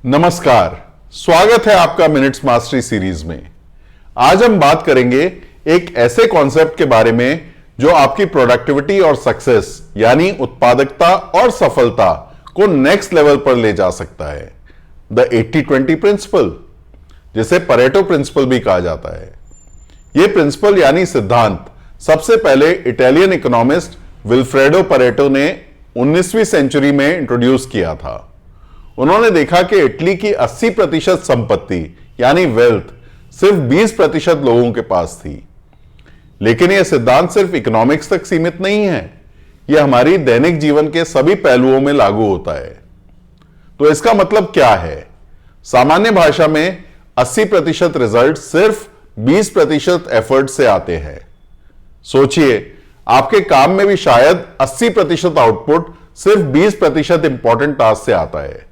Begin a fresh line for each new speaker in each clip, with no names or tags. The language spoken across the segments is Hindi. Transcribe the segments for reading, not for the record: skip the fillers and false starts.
नमस्कार, स्वागत है आपका मिनट्स मास्टरी सीरीज में। आज हम बात करेंगे एक ऐसे कॉन्सेप्ट के बारे में जो आपकी प्रोडक्टिविटी और सक्सेस यानी उत्पादकता और सफलता को नेक्स्ट लेवल पर ले जा सकता है। द 80-20 प्रिंसिपल, जिसे परेटो प्रिंसिपल भी कहा जाता है। यह प्रिंसिपल यानी सिद्धांत सबसे पहले इटालियन इकोनॉमिस्ट विल्फ्रेडो परेटो ने 19वीं सेंचुरी में इंट्रोड्यूस किया था। उन्होंने देखा कि इटली की 80% संपत्ति यानी वेल्थ सिर्फ 20% लोगों के पास थी। लेकिन यह सिद्धांत सिर्फ इकोनॉमिक्स तक सीमित नहीं है, यह हमारी दैनिक जीवन के सभी पहलुओं में लागू होता है। तो इसका मतलब क्या है? सामान्य भाषा में 80% रिजल्ट सिर्फ 20% एफर्ट से आते हैं। सोचिए, आपके काम में भी शायद 80% आउटपुट सिर्फ 20% इंपॉर्टेंट टास्क से आता है।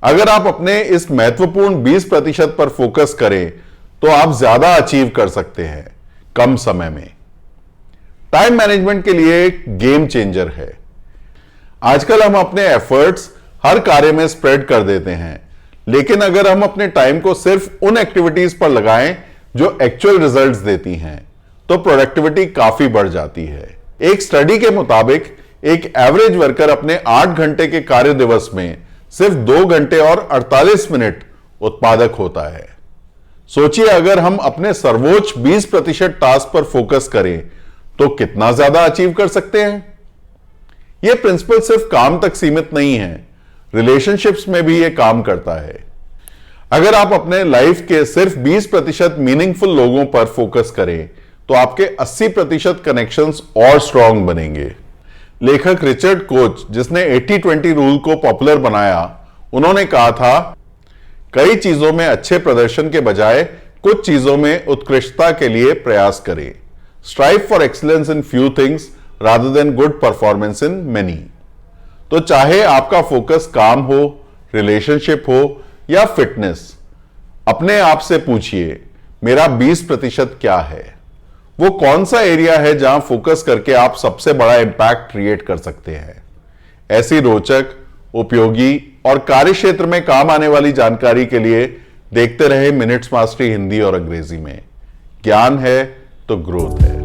अगर आप अपने इस महत्वपूर्ण 20% पर फोकस करें तो आप ज्यादा अचीव कर सकते हैं कम समय में। टाइम मैनेजमेंट के लिए एक गेम चेंजर है। आजकल हम अपने एफर्ट्स हर कार्य में स्प्रेड कर देते हैं, लेकिन अगर हम अपने टाइम को सिर्फ उन एक्टिविटीज पर लगाएं जो एक्चुअल रिजल्ट्स देती हैं, तो प्रोडक्टिविटी काफी बढ़ जाती है। एक स्टडी के मुताबिक एक एवरेज वर्कर अपने 8 घंटे के कार्य दिवस में सिर्फ 2 घंटे और 48 मिनट उत्पादक होता है। सोचिए, अगर हम अपने सर्वोच्च 20% टास्क पर फोकस करें तो कितना ज्यादा अचीव कर सकते हैं। यह प्रिंसिपल सिर्फ काम तक सीमित नहीं है, रिलेशनशिप्स में भी यह काम करता है। अगर आप अपने लाइफ के सिर्फ 20% मीनिंगफुल लोगों पर फोकस करें तो आपके 80% कनेक्शंस और स्ट्रांग बनेंगे। लेखक रिचर्ड कोच, जिसने 80-20 रूल को पॉपुलर बनाया, उन्होंने कहा था, कई चीजों में अच्छे प्रदर्शन के बजाय कुछ चीजों में उत्कृष्टता के लिए प्रयास करें। Strive for excellence in few things rather than good performance in many. तो चाहे आपका फोकस काम हो, रिलेशनशिप हो या फिटनेस, अपने आप से पूछिए, मेरा 20% क्या है? वो कौन सा एरिया है जहां फोकस करके आप सबसे बड़ा इंपैक्ट क्रिएट कर सकते हैं? ऐसी रोचक, उपयोगी और कार्यक्षेत्र में काम आने वाली जानकारी के लिए देखते रहे मिनट्स मास्टरी हिंदी और अंग्रेजी में। ज्ञान है तो ग्रोथ है।